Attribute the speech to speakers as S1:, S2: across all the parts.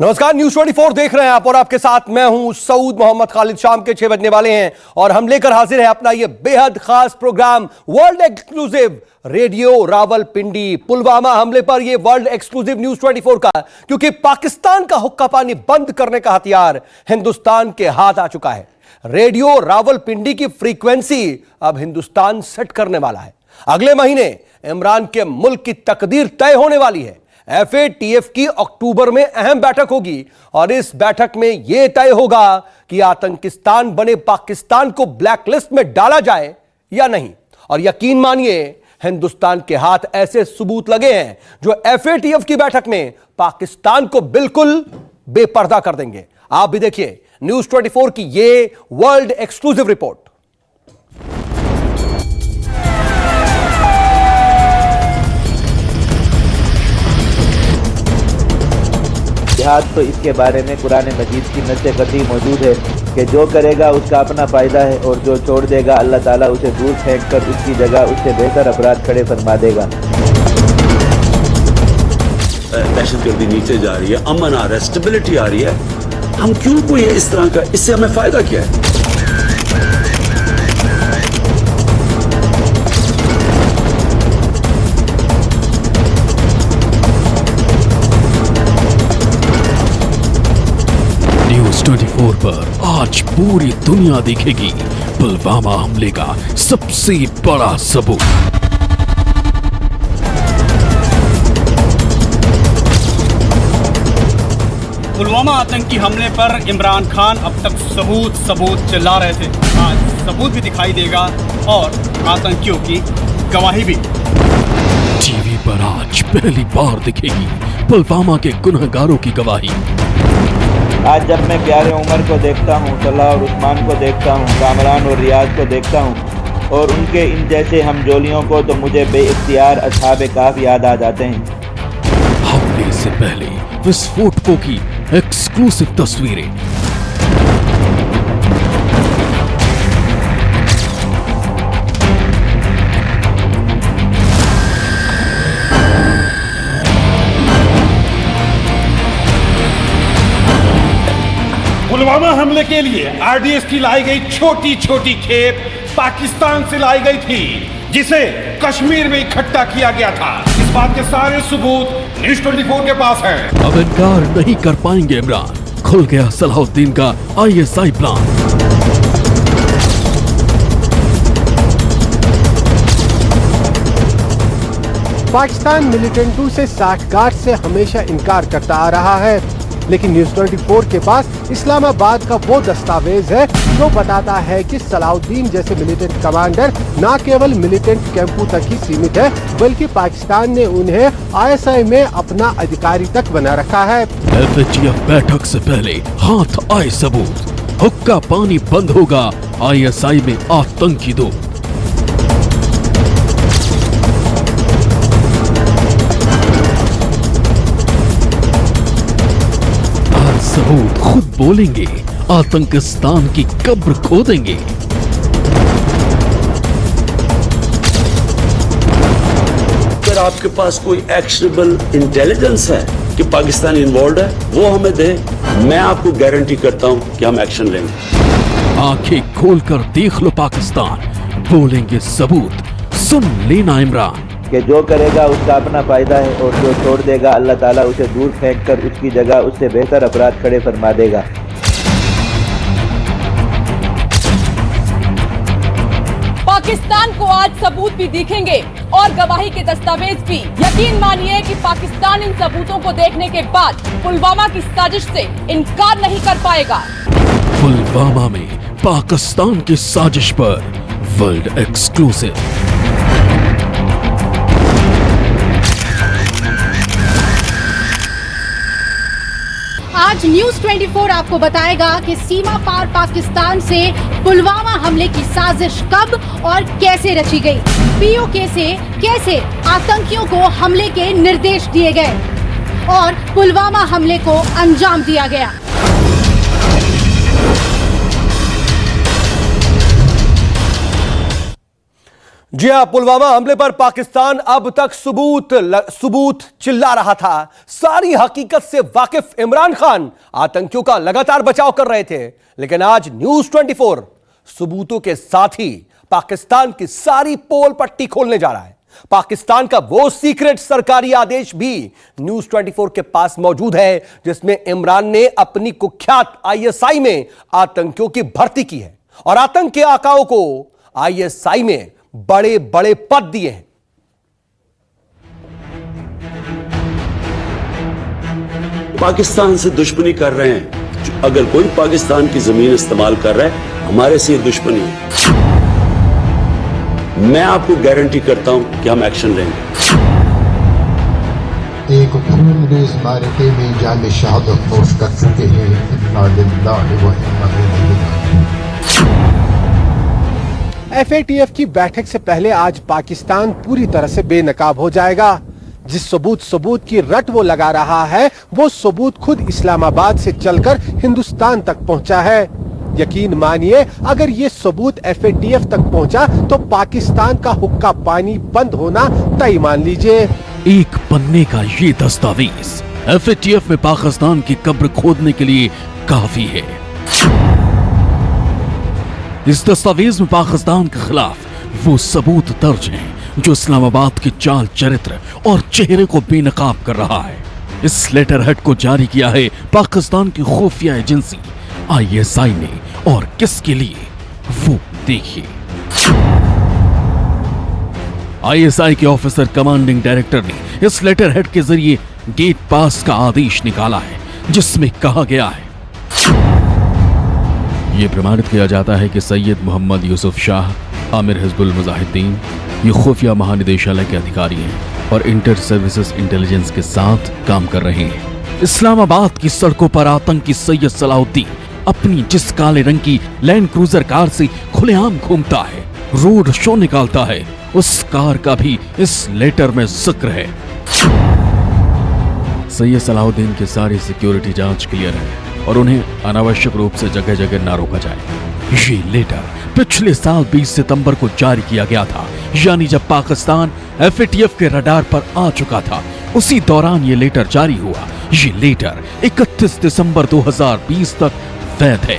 S1: नमस्कार, न्यूज 24 देख रहे हैं आप और आपके साथ मैं हूं सऊद मोहम्मद खालिद। शाम के 6 बजने वाले हैं और हम लेकर हाजिर हैं अपना यह बेहद खास programme world exclusive radio Rawalpindi Pulwama हमले पर। यह वर्ल्ड एक्सक्लूसिव न्यूज 24 का, क्योंकि पाकिस्तान का हुक्का पानी बंद करने का हथियार हिंदुस्तान के हाथ आ चुका है। रेडियो रावलपिंडी की फ्रीक्वेंसी अब हिंदुस्तान सेट करने वाला है। अगले महीने इमरान के मुल्क की तकदीर तय होने वाली है। FATF की अक्टूबर में अहम बैठक होगी और इस बैठक में यह तय होगा कि आतंकिस्तान बने पाकिस्तान को ब्लैकलिस्ट में डाला जाए या नहीं। और यकीन मानिए, हिंदुस्तान के हाथ ऐसे सबूत लगे हैं जो FATF की बैठक में पाकिस्तान को बिल्कुल बेपर्दा कर देंगे। आप भी देखिए न्यूज 24 की यह वर्ल्ड एक्सक्लूसिव रिपोर्ट।
S2: जिहाद तो इसके बारे में कुरान मजीद की नस्से कतई मौजूद है कि जो करेगा उसका अपना फ़ायदा है और जो छोड़ देगा अल्लाह ताला उसे दूर फेंक कर उसकी जगह उससे बेहतर अपराध खड़े फरमा देगा।
S3: दहशतगर्दी नीचे जा रही है, अमन आ रहा है, स्टेबिलिटी आ रही है। हम क्यों कोई इस तरह का, इससे हमें फ़ायदा क्या है?
S4: न्यूज 24 पर आज पूरी दुनिया देखेगी पुलवामा हमले का सबसे बड़ा सबूत।
S5: पुलवामा आतंकी हमले पर इमरान खान अब तक सबूत चिल्ला रहे थे। आज सबूत भी दिखाई देगा और आतंकियों की गवाही भी।
S4: टीवी पर आज पहली बार दिखेगी पुलवामा के गुनहगारों की गवाही।
S2: आज जब मैं प्यारे उमर को देखता हूँ, सलाह और उस्मान को देखता हूँ, कामरान और रियाज को देखता हूँ और उनके इन जैसे हमजोलियों को, तो मुझे बेइख्तियार असहाबे काफ याद आ जाते हैं।
S4: हमले से पहले विस्फोटकों की एक्सक्लूसिव तस्वीरें।
S6: पुलवामा हमले के लिए RDS की लाई गई छोटी छोटी खेप पाकिस्तान से लाई गई थी, जिसे कश्मीर में इकट्ठा किया गया था। इस बात के सारे सबूत न्यूज 24 के पास हैं।
S4: अब इनकार नहीं कर पाएंगे इमरान। खुल गया सलाहुद्दीन का ISI प्लान।
S7: पाकिस्तान मिलिटेंटों से साठगांठ से हमेशा इनकार करता आ रहा है, लेकिन न्यूज 24 के पास इस्लामाबाद का वो दस्तावेज है जो बताता है कि सलाहुद्दीन जैसे मिलिटेंट कमांडर न केवल मिलिटेंट कैंपों तक ही सीमित है, बल्कि पाकिस्तान ने उन्हें ISI में अपना अधिकारी तक बना रखा है।
S4: FATF बैठक से पहले हाथ आए सबूत। हुक्का पानी बंद होगा ISI में आतंकी दो। सबूत खुद बोलेंगे, आतंकिस्तान की कब्र खोदेंगे।
S3: अगर आपके पास कोई एक्शनेबल इंटेलिजेंस है कि पाकिस्तान इन्वॉल्व है, वो हमें दे। मैं आपको गारंटी करता हूं कि हम एक्शन लेंगे।
S4: आंखें खोलकर देख लो पाकिस्तान, बोलेंगे सबूत, सुन लेना इमरान।
S2: कि जो करेगा उसका अपना फ़ायदा है और जो छोड़ देगा अल्लाह ताला उसे दूर फेंक कर उसकी जगह उससे बेहतर अपराध खड़े फरमा देगा।
S8: पाकिस्तान को आज सबूत भी दिखेंगे और गवाही के दस्तावेज भी। यकीन मानिए कि पाकिस्तान इन सबूतों को देखने के बाद पुलवामा की साजिश से इनकार नहीं कर पाएगा।
S4: पुलवामा में पाकिस्तान की साजिश पर वर्ल्ड एक्सक्लूसिव।
S9: आज न्यूज 24 आपको बताएगा कि सीमा पार पाकिस्तान से पुलवामा हमले की साजिश कब और कैसे रची गई। POK से कैसे आतंकियों को हमले के निर्देश दिए गए और पुलवामा हमले को अंजाम दिया गया।
S1: जी हां, पुलवामा हमले पर पाकिस्तान अब तक सबूत चिल्ला रहा था। सारी हकीकत से वाकिफ इमरान खान आतंकियों का लगातार बचाव कर रहे थे, लेकिन आज न्यूज 24 सबूतों के साथ ही पाकिस्तान की सारी पोल पट्टी खोलने जा रहा है। पाकिस्तान का वो सीक्रेट सरकारी आदेश भी न्यूज 24 के पास मौजूद है, जिसमें इमरान ने अपनी कुख्यात आईएसआई में आतंकियों की भर्ती की है और आतंक के आकाओं को आईएसआई में बड़े बड़े पद दिए हैं।
S3: पाकिस्तान से दुश्मनी कर रहे हैं। अगर कोई पाकिस्तान की जमीन इस्तेमाल कर रहा है, हमारे से दुश्मनी है। मैं आपको गारंटी करता हूं कि हम एक्शन लेंगे।
S10: एक खूनरेज मारके में जान शहादत नोश कर चुके हैं।
S7: FATF की बैठक से पहले आज पाकिस्तान पूरी तरह से बेनकाब हो जाएगा। जिस सबूत की रट वो लगा रहा है, वो सबूत खुद इस्लामाबाद से चलकर हिंदुस्तान तक पहुंचा है। यकीन मानिए, अगर ये सबूत FATF तक पहुंचा तो पाकिस्तान का हुक्का पानी बंद होना तय मान लीजिए।
S4: एक पन्ने का ये दस्तावेज FATF में पाकिस्तान की कब्र खोदने के लिए काफी है। इस दस्तावेज में पाकिस्तान के खिलाफ वो सबूत दर्ज हैं जो इस्लामाबाद के चाल चरित्र और चेहरे को बेनकाब कर रहा है। इस लेटर हेड को जारी किया है पाकिस्तान की खुफिया एजेंसी ISI ने, और किसके लिए वो देखिए। ISI के ऑफिसर कमांडिंग डायरेक्टर ने इस लेटर हेड के जरिए गेट पास का आदेश निकाला है, जिसमें कहा गया है, ये प्रमाणित किया जाता है कि सैयद मोहम्मद यूसुफ शाह आमिर हिजबुल मुजाहिदीन ये खुफिया महानिदेशालय के अधिकारी हैं और इंटर सर्विसेज इंटेलिजेंस के साथ काम कर रहे हैं। इस्लामाबाद की सड़कों पर आतंकी सैयद सलाउद्दीन अपनी जिस काले रंग की लैंड क्रूजर कार से खुलेआम घूमता है, रोड शो निकालता है, उस कार का भी इस लेटर में जिक्र है। सैयद सलाउद्दीन की सारी सिक्योरिटी जांच क्लियर है और उन्हें अनावश्यक रूप से जगह जगह न रोका जाए। ये लेटर पिछले साल 20 सितंबर को जारी किया गया था, यानी जब पाकिस्तान FATF के रडार पर आ चुका था, उसी दौरान ये लेटर जारी हुआ। ये लेटर 31 दिसंबर 2020 तक वैध है।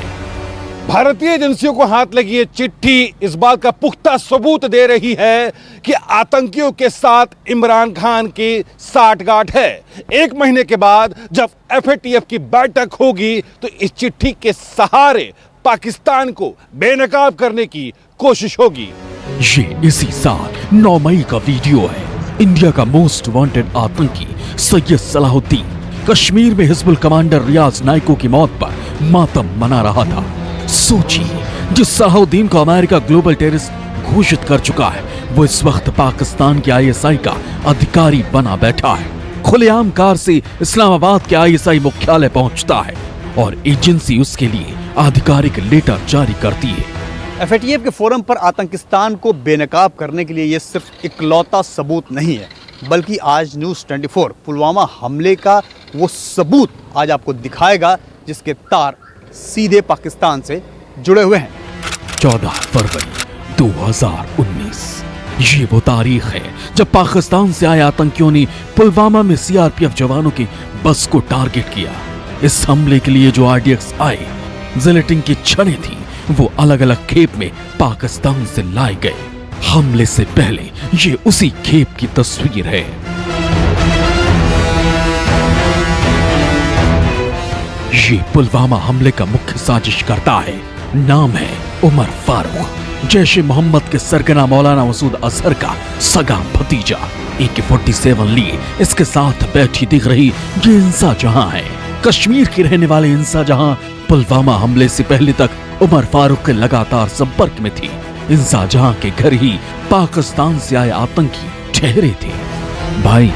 S6: भारतीय एजेंसियों को हाथ लगी ये चिट्ठी इस बात का पुख्ता सबूत दे रही है कि आतंकियों के साथ इमरान खान की साठगांठ है। एक महीने के बाद जब FATF की बैठक होगी तो इस चिट्ठी के सहारे पाकिस्तान को बेनकाब करने की कोशिश होगी।
S4: ये इसी साल 9 मई का वीडियो है। इंडिया का मोस्ट वांटेड आतंकी सैयद सलाहुद्दीन कश्मीर में हिजबुल कमांडर रियाज नाइको की मौत पर मातम मना रहा था। सोचिए, जिस सलाहुद्दीन को अमेरिका ग्लोबल टेररिस्ट घोषित कर चुका है, वो इस वक्त पाकिस्तान के ISI का अधिकारी बना बैठा है। खुलेआम कार से इस्लामाबाद के ISI मुख्यालय पहुंचता है और एजेंसी उसके लिए आधिकारिक लेटर जारी करती है।
S5: FATF के फोरम पर आतंकिस्तान को बेनकाब करने के लिए ये सिर्फ इकलौता सबूत नहीं है, बल्कि आज न्यूज़ 24 पुलवामा हमले का वो सबूत आज आपको दिखाएगा जिसके तार सीधे पाकिस्तान से जुड़े हुए हैं।
S4: 14 फरवरी 2019 ये वो तारीख है जब पाकिस्तान से आए आतंकियों ने पुलवामा में CRPF जवानों की बस को टारगेट किया। इस हमले के लिए जो RDX आए, जिलेटिन की छड़ें थी, वो अलग अलग खेप में पाकिस्तान से लाए गए। हमले से पहले ये उसी खेप की तस्वीर है। ये पुलवामा हमले का मुख्य साजिश करता है। नाम है उमर फारूक, जैश ए मोहम्मद के सरगना मौलाना मसूद अजहर का सगा भतीजा। AK-47 लिए इसके साथ बैठी दिख रही ये इंसा जहां है। कश्मीर की रहने वाले इंसा जहां पुलवामा हमले से पहले तक उमर फारूक के लगातार संपर्क में थी। इंसा जहां के घर ही पाकिस्तान से आए आतंकी ठहरे थे। भाई,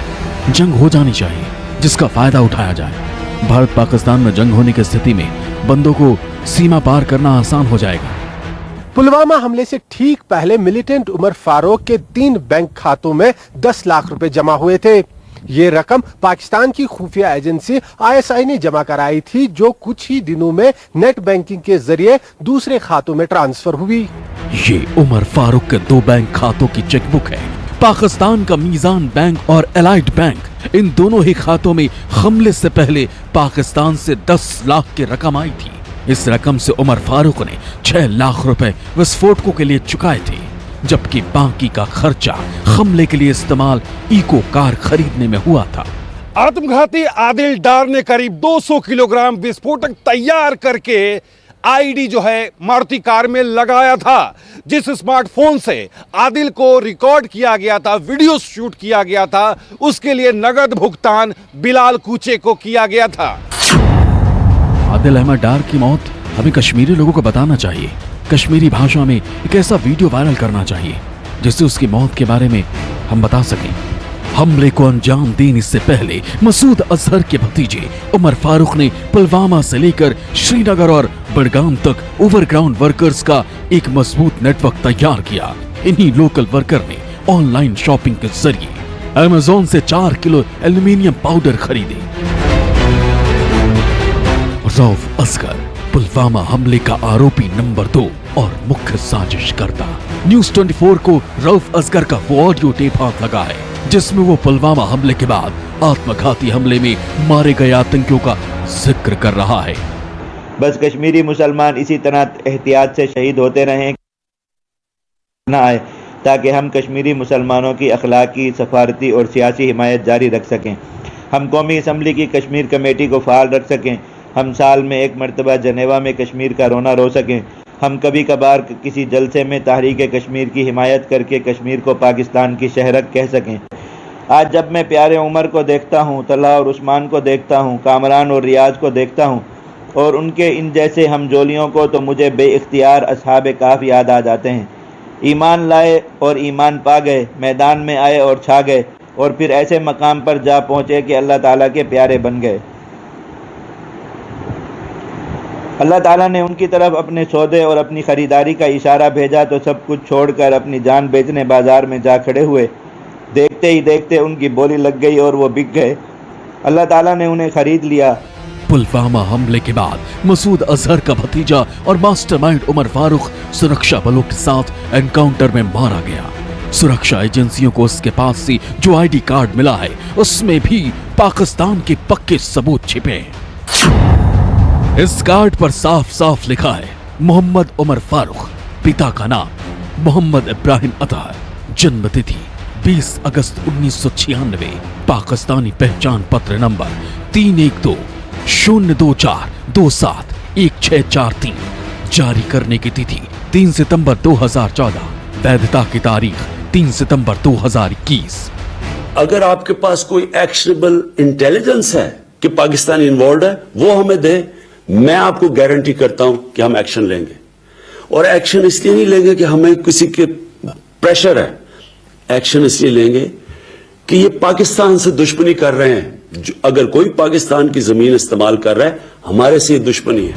S4: जंग हो जानी चाहिए जिसका फायदा उठाया जाए। भारत पाकिस्तान में जंग होने की स्थिति में बंदों को सीमा पार करना आसान हो जाएगा।
S7: पुलवामा हमले से ठीक पहले मिलिटेंट उमर फारूक के 3 बैंक खातों में 10 लाख रुपए जमा हुए थे। ये रकम पाकिस्तान की खुफिया एजेंसी ISI ने जमा कराई थी, जो कुछ ही दिनों में नेट बैंकिंग के जरिए दूसरे खातों में ट्रांसफर हुई।
S4: ये उमर फारूक के 2 बैंक खातों की चेकबुक है। पाकिस्तान का मीजान बैंक और एलाइड बैंक, इन दोनों ही खातों में हमले से पहले पाकिस्तान से 10 लाख की रकम आई थी। इस रकम से उमर फारूक ने 6 लाख रुपए विस्फोटकों के लिए चुकाए थे, जबकि बाकी का खर्चा हमले के लिए इस्तेमाल इको कार खरीदने में हुआ था।
S6: आत्मघाती आदिल डार ने करीब 200 किलोग्राम विस्फोटक तैयार करके आईडी जो है मारुति कार में लगाया था। जिस स्मार्टफोन से आदिल को रिकॉर्ड किया गया था, वीडियो शूट किया गया था, उसके लिए नगद भुगतान बिलाल कूचे को किया गया था।
S4: आदिल अहमद डार की मौत हमें कश्मीरी लोगों को बताना चाहिए। कश्मीरी भाषा में एक ऐसा वीडियो वायरल करना चाहिए जिससे उसकी मौत के बारे में हम बता सकें। हमले को अंजाम देने से पहले मसूद अजहर के भतीजे उमर फारूक ने पुलवामा से लेकर श्रीनगर और बडगाम तक ओवरग्राउंड वर्कर्स का एक मजबूत नेटवर्क तैयार किया। इन्हीं लोकल वर्कर ने ऑनलाइन शॉपिंग के जरिए अमेज़न से 4 किलो एल्यूमिनियम पाउडर खरीदे। रऊफ असगर पुलवामा हमले का आरोपी नंबर 2 और मुख्य साजिशकर्ता। न्यूज़ 24 को रऊफ असगर का वो ऑडियो टेप हाथ लगा है जिसमें वो पुलवामा हमले के बाद आत्मघाती हमले में मारे गए आतंकियों का जिक्र कर रहा है।
S2: बस कश्मीरी मुसलमान इसी तरह एहतियात से शहीद होते रहें न आए, ताकि हम कश्मीरी मुसलमानों की अखलाकी, सफारती और सियासी हिमायत जारी रख सकें। हम कौमी असम्बली की कश्मीर कमेटी को फ़ाल रख सकें। हम साल में 1 मरतबा जनेवा में कश्मीर का रोना रो सकें। हम कभी कभार किसी जलसे में तहरीक कश्मीर की हिमायत करके कश्मीर को पाकिस्तान की शहरक कह सकें। आज जब मैं प्यारे उमर को देखता हूँ, तलहा और उस्मान को देखता हूँ, कामरान और रियाज को देखता हूँ और उनके इन जैसे हमजोलियों को, तो मुझे बेइख्तियार असहाबे काफ याद आ जाते हैं। ईमान लाए और ईमान पा गए, मैदान में आए और छा गए और फिर ऐसे मकाम पर जा पहुँचे कि अल्लाह ताला के प्यारे बन गए। अल्लाह ताला ने उनकी तरफ अपने सौदे और अपनी ख़रीदारी का इशारा भेजा तो सब कुछ छोड़कर अपनी जान बेचने बाजार में जा खड़े हुए। देखते ही देखते उनकी बोली लग गई और वो बिक गए। अल्लाह ताला ने उन्हें खरीद लिया।
S4: पुलवामा हमले के बाद मसूद अजहर का भतीजा और मास्टरमाइंड उमर फारूक सुरक्षा बलों के साथ एनकाउंटर में मारा गया। सुरक्षा एजेंसियों को उसके पास से जो आईडी कार्ड मिला है उसमें भी पाकिस्तान के पक्के सबूत छिपे हैं। इस कार्ड पर साफ साफ लिखा है मोहम्मद उमर फारूक, पिता का नाम मोहम्मद इब्राहिम अतहर, जन्म तिथि 20 अगस्त 1996, पाकिस्तानी पहचान पत्र नंबर 312-024271643, जारी करने की तिथि 3 सितंबर 2014, वैधता की तारीख 3 सितंबर 2021।
S3: अगर आपके पास कोई एक्शनेबल इंटेलिजेंस है कि पाकिस्तान इन्वॉल्व है, वो हमें दे। मैं आपको गारंटी करता हूं कि हम एक्शन लेंगे। और एक्शन इसलिए नहीं लेंगे कि हमें किसी के प्रेशर है, एक्शन इसलिए लेंगे कि ये पाकिस्तान से दुश्मनी कर रहे हैं। अगर कोई पाकिस्तान की जमीन इस्तेमाल कर रहा है, हमारे से ये दुश्मनी है।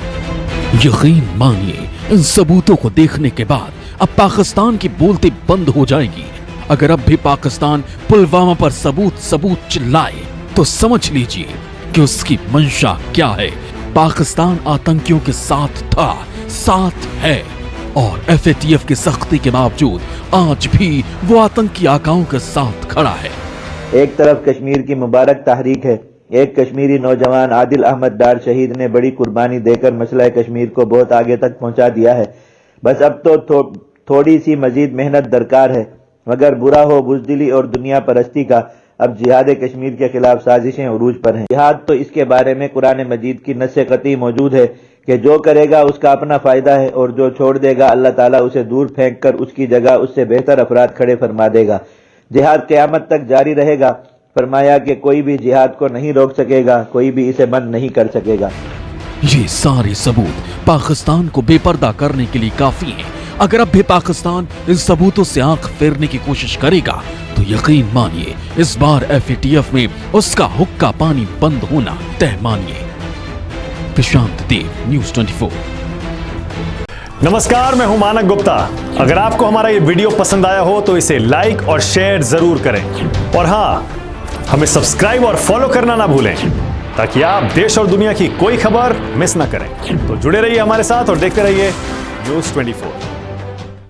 S4: यकीन मानिए, इन सबूतों को देखने के बाद अब पाकिस्तान की बोलती बंद हो जाएगी। अगर अब भी पाकिस्तान पुलवामा पर सबूत चिल्लाए तो समझ लीजिए कि उसकी मंशा क्या है। पाकिस्तान आतंकियों के साथ था, साथ है और FATF की सख्ती के बावजूद आज भी वो आतंकी आकाओं के साथ खड़ा है।
S2: एक तरफ कश्मीर की मुबारक तहरीक है, एक कश्मीरी नौजवान आदिल अहमद डार शहीद ने बड़ी कुर्बानी देकर मसला कश्मीर को बहुत आगे तक पहुंचा दिया है। बस अब तो थोड़ी सी मजीद मेहनत दरकार है, मगर बुरा हो बुज़दिली और दुनिया परस्ती का, अब जिहाद कश्मीर के खिलाफ साजिशें उरूज पर हैं। जिहाद तो इसके बारे में कुरान मजीद की नस्से कती मौजूद है कि जो करेगा उसका अपना फायदा है और जो छोड़ देगा अल्लाह ताला उसे दूर फेंक कर उसकी जगह उससे बेहतर अफराद खड़े फरमा देगा। जिहाद क़यामत तक जारी रहेगा। फरमाया कि कोई भी जिहाद को नहीं रोक सकेगा, कोई भी इसे बंद नहीं कर सकेगा।
S4: ये सारे सबूत पाकिस्तान को बेपर्दा करने के लिए काफी हैं। अगर अब भी पाकिस्तान इन सबूतों से आंख फेरने की कोशिश करेगा तो यकीन मानिए इस बार FATF में उसका हुक्का पानी बंद होना तय मानिए। प्रशांत देव, न्यूज़ 24।
S11: नमस्कार, मैं हूं मानक गुप्ता। अगर आपको हमारा ये वीडियो पसंद आया हो तो इसे लाइक और शेयर जरूर करें और हाँ, हमें सब्सक्राइब और फॉलो करना ना भूलें ताकि आप देश और दुनिया की कोई खबर मिस ना करें। तो जुड़े रहिए हमारे साथ और देखते रहिए News 24।